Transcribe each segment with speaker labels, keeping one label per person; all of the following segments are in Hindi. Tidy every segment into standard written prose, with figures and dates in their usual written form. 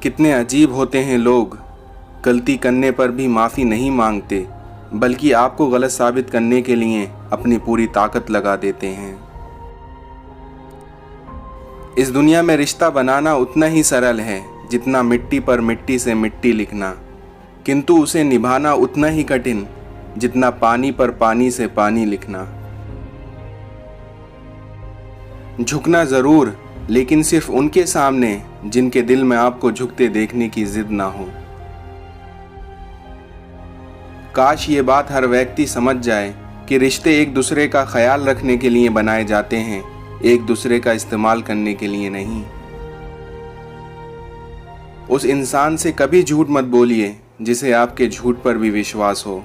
Speaker 1: कितने अजीब होते हैं लोग, गलती करने पर भी माफ़ी नहीं मांगते, बल्कि आपको गलत साबित करने के लिए अपनी पूरी ताकत लगा देते हैं। इस दुनिया में रिश्ता बनाना उतना ही सरल है जितना मिट्टी पर मिट्टी से मिट्टी लिखना, किंतु उसे निभाना उतना ही कठिन जितना पानी पर पानी से पानी लिखना। झुकना ज़रूर, लेकिन सिर्फ उनके सामने जिनके दिल में आपको झुकते देखने की जिद ना हो। काश ये बात हर व्यक्ति समझ जाए कि रिश्ते एक दूसरे का ख्याल रखने के लिए बनाए जाते हैं, एक दूसरे का इस्तेमाल करने के लिए नहीं। उस इंसान से कभी झूठ मत बोलिए जिसे आपके झूठ पर भी विश्वास हो।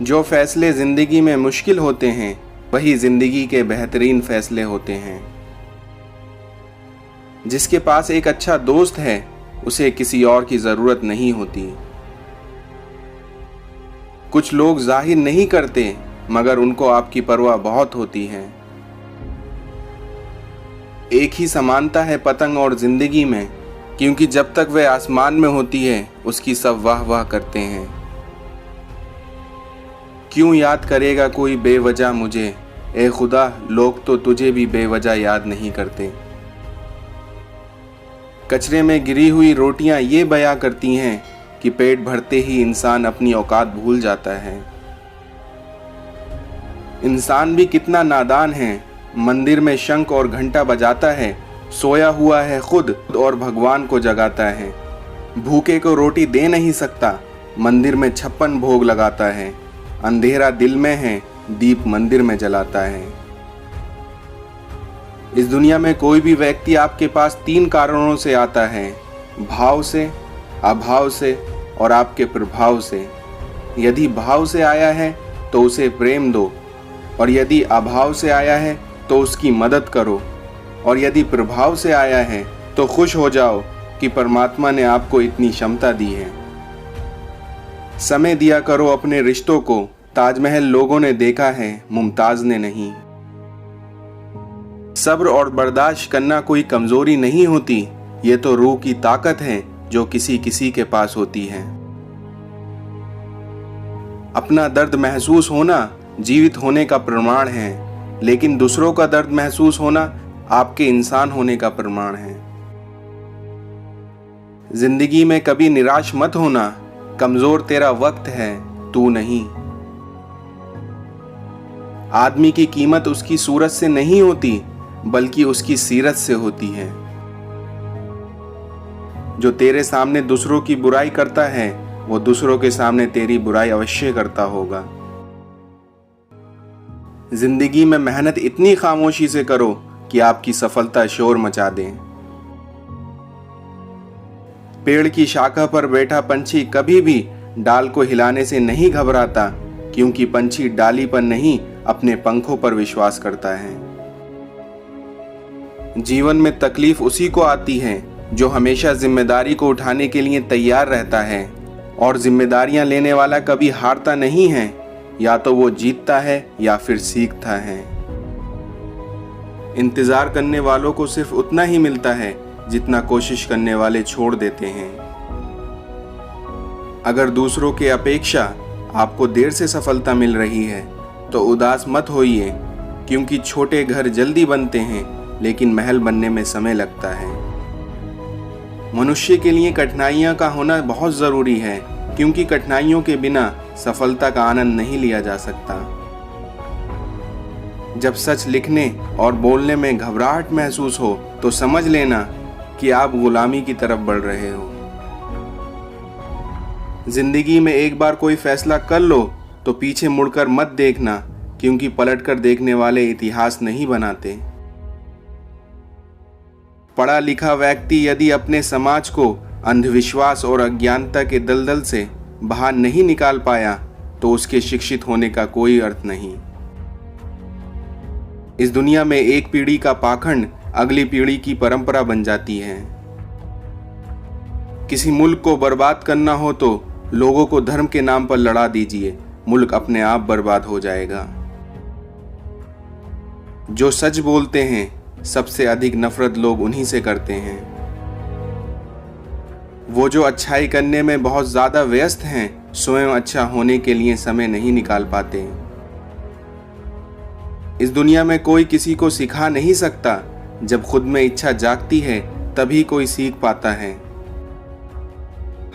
Speaker 1: जो फैसले जिंदगी में मुश्किल होते हैं वही जिंदगी के बेहतरीन फैसले होते हैं। जिसके पास एक अच्छा दोस्त है उसे किसी और की जरूरत नहीं होती। कुछ लोग जाहिर नहीं करते मगर उनको आपकी परवाह बहुत होती है। एक ही समानता है पतंग और जिंदगी में, क्योंकि जब तक वह आसमान में होती है उसकी सब वाह वाह करते हैं। क्यों याद करेगा कोई बेवजह मुझे, ए खुदा लोग तो तुझे भी बेवजह याद नहीं करते। कचरे में गिरी हुई रोटियां ये बयां करती हैं कि पेट भरते ही इंसान अपनी औकात भूल जाता है। इंसान भी कितना नादान है, मंदिर में शंख और घंटा बजाता है, सोया हुआ है खुद और भगवान को जगाता है। भूखे को रोटी दे नहीं सकता, मंदिर में 56 भोग लगाता है। अंधेरा दिल में है, दीप मंदिर में जलाता है। इस दुनिया में कोई भी व्यक्ति आपके पास 3 कारणों से आता है, भाव से, अभाव से और आपके प्रभाव से। यदि भाव से आया है तो उसे प्रेम दो, और यदि अभाव से आया है तो उसकी मदद करो, और यदि प्रभाव से आया है तो खुश हो जाओ कि परमात्मा ने आपको इतनी क्षमता दी है। समय दिया करो अपने रिश्तों को, ताजमहल लोगों ने देखा है, मुमताज ने नहीं। सब्र और बर्दाश्त करना कोई कमजोरी नहीं होती, ये तो रूह की ताकत है जो किसी किसी के पास होती है। अपना दर्द महसूस होना जीवित होने का प्रमाण है, लेकिन दूसरों का दर्द महसूस होना आपके इंसान होने का प्रमाण है। जिंदगी में कभी निराश मत होना, कमजोर तेरा वक्त है, तू नहीं। आदमी की कीमत उसकी सूरत से नहीं होती बल्कि उसकी सीरत से होती है। जो तेरे सामने दूसरों की बुराई करता है वो दूसरों के सामने तेरी बुराई अवश्य करता होगा। जिंदगी में मेहनत इतनी खामोशी से करो कि आपकी सफलता शोर मचा दे। पेड़ की शाखा पर बैठा पंछी कभी भी डाल को हिलाने से नहीं घबराता, क्योंकि पंछी डाली पर नहीं अपने पंखों पर विश्वास करता है। जीवन में तकलीफ उसी को आती है जो हमेशा जिम्मेदारी को उठाने के लिए तैयार रहता है, और जिम्मेदारियां लेने वाला कभी हारता नहीं है, या तो वो जीतता है या फिर सीखता है। इंतजार करने वालों को सिर्फ उतना ही मिलता है जितना कोशिश करने वाले छोड़ देते हैं। अगर दूसरों के अपेक्षा आपको देर से सफलता मिल रही है तो उदास मत होइए, क्योंकि छोटे घर जल्दी बनते हैं लेकिन महल बनने में समय लगता है। मनुष्य के लिए कठिनाइयां का होना बहुत जरूरी है, क्योंकि कठिनाइयों के बिना सफलता का आनंद नहीं लिया जा सकता। जब सच लिखने और बोलने में घबराहट महसूस हो तो समझ लेना कि आप गुलामी की तरफ बढ़ रहे हो। जिंदगी में एक बार कोई फैसला कर लो तो पीछे मुड़कर मत देखना, क्योंकि पलटकर देखने वाले इतिहास नहीं बनाते। पढ़ा लिखा व्यक्ति यदि अपने समाज को अंधविश्वास और अज्ञानता के दलदल से बाहर नहीं निकाल पाया तो उसके शिक्षित होने का कोई अर्थ नहीं। इस दुनिया में एक पीढ़ी का पाखंड अगली पीढ़ी की परंपरा बन जाती है। किसी मुल्क को बर्बाद करना हो तो लोगों को धर्म के नाम पर लड़ा दीजिए, मुल्क अपने आप बर्बाद हो जाएगा। जो सच बोलते हैं सबसे अधिक नफरत लोग उन्हीं से करते हैं। वो जो अच्छाई करने में बहुत ज़्यादा व्यस्त हैं, स्वयं अच्छा होने के लिए समय नहीं निकाल पाते। इस दुनिया में कोई किसी को सिखा नहीं सकता। जब खुद में इच्छा जागती है तभी कोई सीख पाता है।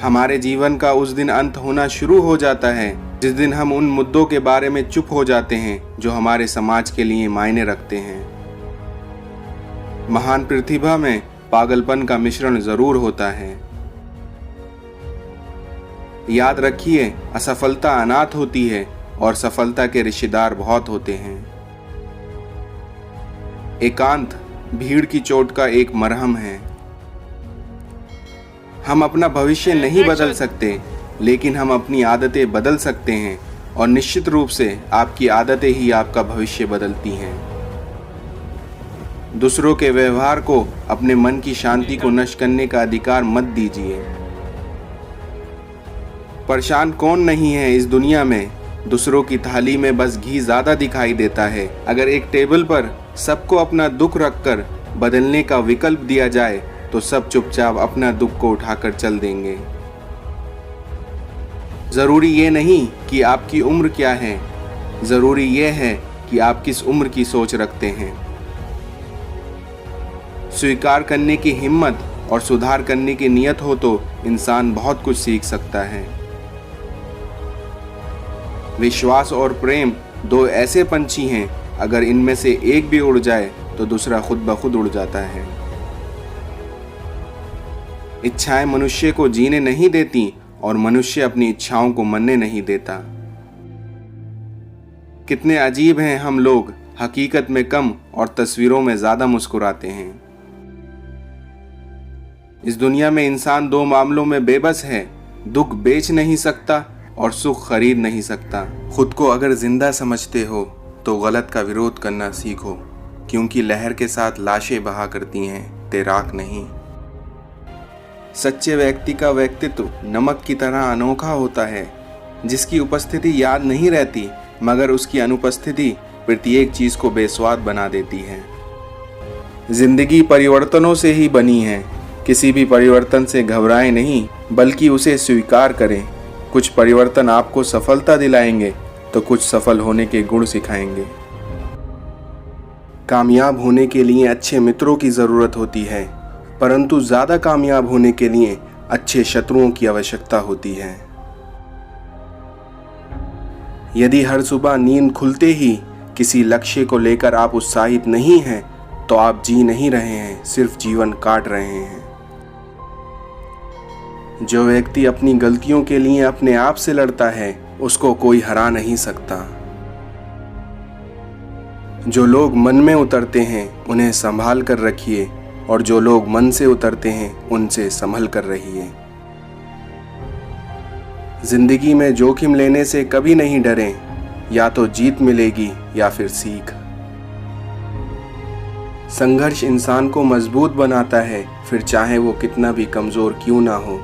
Speaker 1: हमारे जीवन का उस दिन अंत होना शुरू हो जाता है जिस दिन हम उन मुद्दों के बारे में चुप हो जाते हैं जो हमारे समाज के लिए मायने रखते हैं। महान प्रतिभा में पागलपन का मिश्रण जरूर होता है। याद रखिए, असफलता अनाथ होती है और सफलता के रिश्तेदार बहुत होते हैं। एकांत भीड़ की चोट का एक मरहम है। हम अपना भविष्य नहीं बदल सकते, लेकिन हम अपनी आदतें बदल सकते हैं और निश्चित रूप से आपकी आदतें ही आपका भविष्य बदलती हैं। दूसरों के व्यवहार को अपने मन की शांति को नष्ट करने का अधिकार मत दीजिए। परेशान कौन नहीं है इस दुनिया में? दूसरों की थाली में बस घी ज्यादा दिखाई देता है। अगर एक टेबल पर सबको अपना दुख रखकर बदलने का विकल्प दिया जाए तो सब चुपचाप अपना दुख को उठाकर चल देंगे। जरूरी ये नहीं कि आपकी उम्र क्या है, जरूरी ये है कि आप किस उम्र की सोच रखते हैं। स्वीकार करने की हिम्मत और सुधार करने की नियत हो तो इंसान बहुत कुछ सीख सकता है। विश्वास और प्रेम दो ऐसे पंछी हैं, अगर इनमें से एक भी उड़ जाए तो दूसरा खुद ब खुद उड़ जाता है। इच्छाएं मनुष्य को जीने नहीं देती और मनुष्य अपनी इच्छाओं को मनने नहीं देता। कितने अजीब हैं हम लोग, हकीकत में कम और तस्वीरों में ज्यादा मुस्कुराते हैं। इस दुनिया में इंसान दो मामलों में बेबस है, दुख बेच नहीं सकता और सुख खरीद नहीं सकता। खुद को अगर जिंदा समझते हो तो गलत का विरोध करना सीखो, क्योंकि लहर के साथ लाशें बहा करती हैं, तैराक नहीं। सच्चे व्यक्ति का व्यक्तित्व नमक की तरह अनोखा होता है, जिसकी उपस्थिति याद नहीं रहती मगर उसकी अनुपस्थिति प्रत्येक चीज को बेस्वाद बना देती है। जिंदगी परिवर्तनों से ही बनी है। किसी भी परिवर्तन से घबराएं नहीं, बल्कि उसे स्वीकार करें। कुछ परिवर्तन आपको सफलता दिलाएंगे तो कुछ सफल होने के गुण सिखाएंगे। कामयाब होने के लिए अच्छे मित्रों की जरूरत होती है, परंतु ज्यादा कामयाब होने के लिए अच्छे शत्रुओं की आवश्यकता होती है। यदि हर सुबह नींद खुलते ही किसी लक्ष्य को लेकर आप उत्साहित नहीं हैं, तो आप जी नहीं रहे हैं, सिर्फ जीवन काट रहे हैं। जो व्यक्ति अपनी गलतियों के लिए अपने आप से लड़ता है, उसको कोई हरा नहीं सकता। जो लोग मन में उतरते हैं उन्हें संभाल कर रखिए, और जो लोग मन से उतरते हैं उनसे संभल कर रहिए। जिंदगी में जोखिम लेने से कभी नहीं डरें, या तो जीत मिलेगी या फिर सीख। संघर्ष इंसान को मजबूत बनाता है, फिर चाहे वो कितना भी कमजोर क्यों ना हो।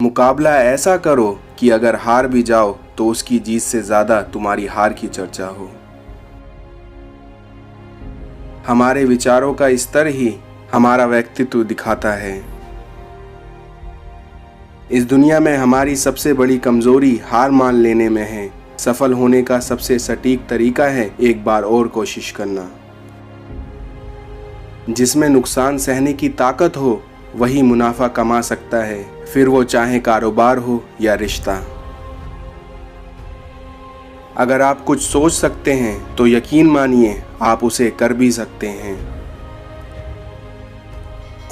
Speaker 1: मुकाबला ऐसा करो कि अगर हार भी जाओ तो उसकी जीत से ज्यादा तुम्हारी हार की चर्चा हो। हमारे विचारों का स्तर ही हमारा व्यक्तित्व दिखाता है। इस दुनिया में हमारी सबसे बड़ी कमजोरी हार मान लेने में है। सफल होने का सबसे सटीक तरीका है एक बार और कोशिश करना। जिसमें नुकसान सहने की ताकत हो वही मुनाफा कमा सकता है, फिर वो चाहे कारोबार हो या रिश्ता। अगर आप कुछ सोच सकते हैं तो यकीन मानिए आप उसे कर भी सकते हैं।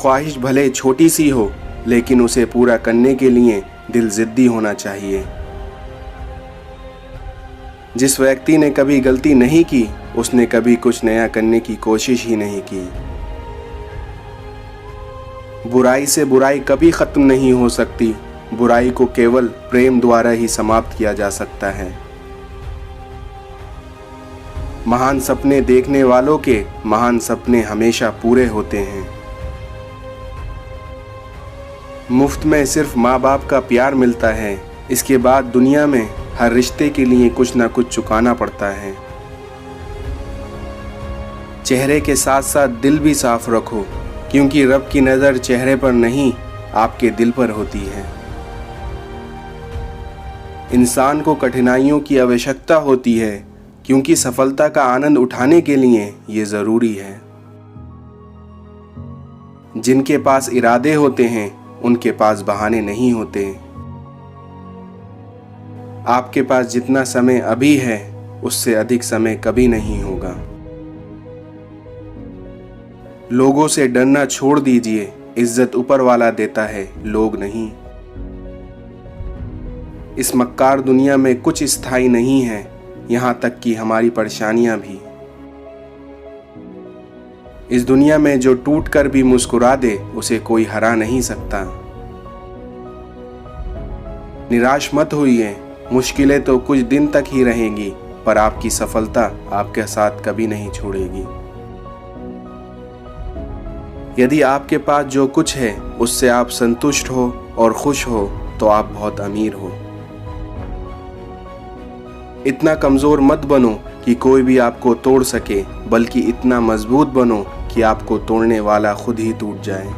Speaker 1: ख्वाहिश भले छोटी सी हो, लेकिन उसे पूरा करने के लिए दिल जिद्दी होना चाहिए। जिस व्यक्ति ने कभी गलती नहीं की, उसने कभी कुछ नया करने की कोशिश ही नहीं की। बुराई से बुराई कभी खत्म नहीं हो सकती। बुराई को केवल प्रेम द्वारा ही समाप्त किया जा सकता है। महान सपने देखने वालों के महान सपने हमेशा पूरे होते हैं। मुफ्त में सिर्फ माँ बाप का प्यार मिलता है, इसके बाद दुनिया में हर रिश्ते के लिए कुछ ना कुछ चुकाना पड़ता है। चेहरे के साथ साथ दिल भी साफ रखो, क्योंकि रब की नज़र चेहरे पर नहीं, आपके दिल पर होती है। इंसान को कठिनाइयों की आवश्यकता होती है, क्योंकि सफलता का आनंद उठाने के लिए ये ज़रूरी है। जिनके पास इरादे होते हैं, उनके पास बहाने नहीं होते। आपके पास जितना समय अभी है, उससे अधिक समय कभी नहीं होगा। लोगों से डरना छोड़ दीजिए, इज्जत ऊपर वाला देता है, लोग नहीं। इस मक्कार दुनिया में कुछ स्थायी नहीं है, यहाँ तक कि हमारी परेशानियां भी। इस दुनिया में जो टूट कर भी मुस्कुरा दे, उसे कोई हरा नहीं सकता। निराश मत होइए, मुश्किलें तो कुछ दिन तक ही रहेंगी, पर आपकी सफलता आपके साथ कभी नहीं छोड़ेगी। यदि आपके पास जो कुछ है उससे आप संतुष्ट हो और खुश हो, तो आप बहुत अमीर हो। इतना कमजोर मत बनो कि कोई भी आपको तोड़ सके, बल्कि इतना मजबूत बनो कि आपको तोड़ने वाला खुद ही टूट जाए।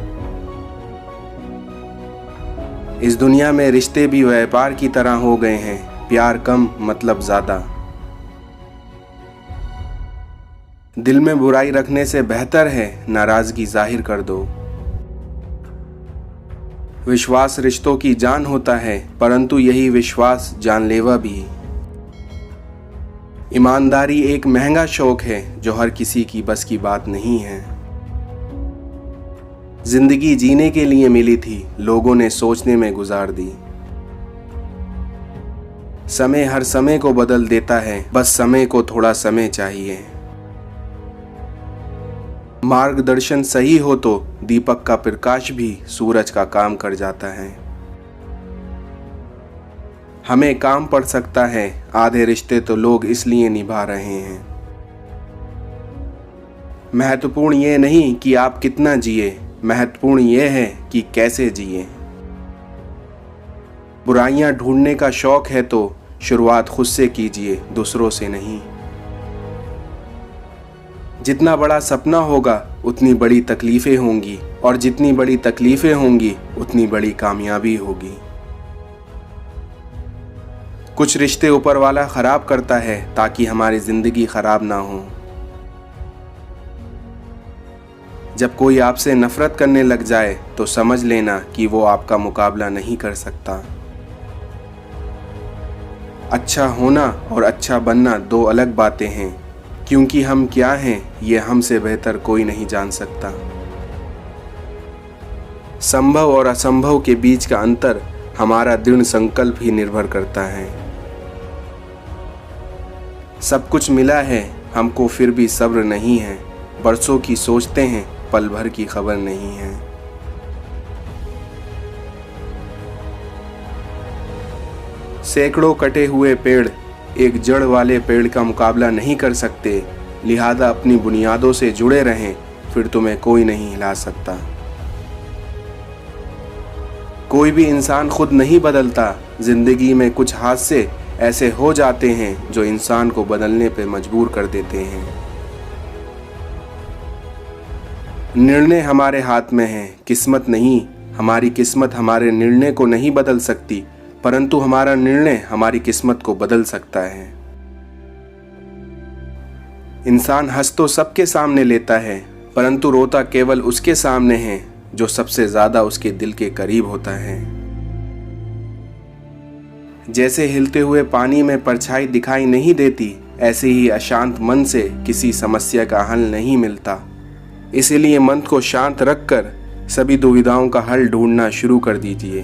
Speaker 1: इस दुनिया में रिश्ते भी व्यापार की तरह हो गए हैं, प्यार कम मतलब ज्यादा। दिल में बुराई रखने से बेहतर है नाराजगी जाहिर कर दो। विश्वास रिश्तों की जान होता है, परंतु यही विश्वास जानलेवा भी। ईमानदारी एक महंगा शौक है जो हर किसी की बस की बात नहीं है। जिंदगी जीने के लिए मिली थी, लोगों ने सोचने में गुजार दी। समय हर समय को बदल देता है, बस समय को थोड़ा समय चाहिए। मार्गदर्शन सही हो तो दीपक का प्रकाश भी सूरज का काम कर जाता है। हमें काम पड़ सकता है, आधे रिश्ते तो लोग इसलिए निभा रहे हैं। महत्वपूर्ण ये नहीं कि आप कितना जिए, महत्वपूर्ण ये है कि कैसे जिए। बुराइयां ढूंढने का शौक है तो शुरुआत खुद से कीजिए, दूसरों से नहीं। जितना बड़ा सपना होगा उतनी बड़ी तकलीफें होंगी, और जितनी बड़ी तकलीफें होंगी उतनी बड़ी कामयाबी होगी। कुछ रिश्ते ऊपर वाला खराब करता है ताकि हमारी जिंदगी खराब ना हो। जब कोई आपसे नफरत करने लग जाए तो समझ लेना कि वो आपका मुकाबला नहीं कर सकता। अच्छा होना और अच्छा बनना दो अलग बातें हैं, क्योंकि हम क्या हैं ये हमसे बेहतर कोई नहीं जान सकता। संभव और असंभव के बीच का अंतर हमारा दृढ़ संकल्प ही निर्भर करता है। सब कुछ मिला है हमको, फिर भी सब्र नहीं है। बरसों की सोचते हैं, पल भर की खबर नहीं है। सैकड़ों कटे हुए पेड़ एक जड़ वाले पेड़ का मुकाबला नहीं कर सकते, लिहाजा अपनी बुनियादों से जुड़े रहें, फिर तुम्हें कोई नहीं हिला सकता। कोई भी इंसान खुद नहीं बदलता। जिंदगी में कुछ हादसे ऐसे हो जाते हैं जो इंसान को बदलने पर मजबूर कर देते हैं। निर्णय हमारे हाथ में है, किस्मत नहीं। हमारी किस्मत हमारे निर्णय को नहीं बदल सकती, परंतु हमारा निर्णय हमारी किस्मत को बदल सकता है। इंसान हंस तो सबके सामने लेता है, परंतु रोता केवल उसके सामने है जो सबसे ज्यादा उसके दिल के करीब होता है। जैसे हिलते हुए पानी में परछाई दिखाई नहीं देती, ऐसे ही अशांत मन से किसी समस्या का हल नहीं मिलता। इसीलिए मन को शांत रखकर सभी दुविधाओं का हल ढूंढना शुरू कर दीजिए।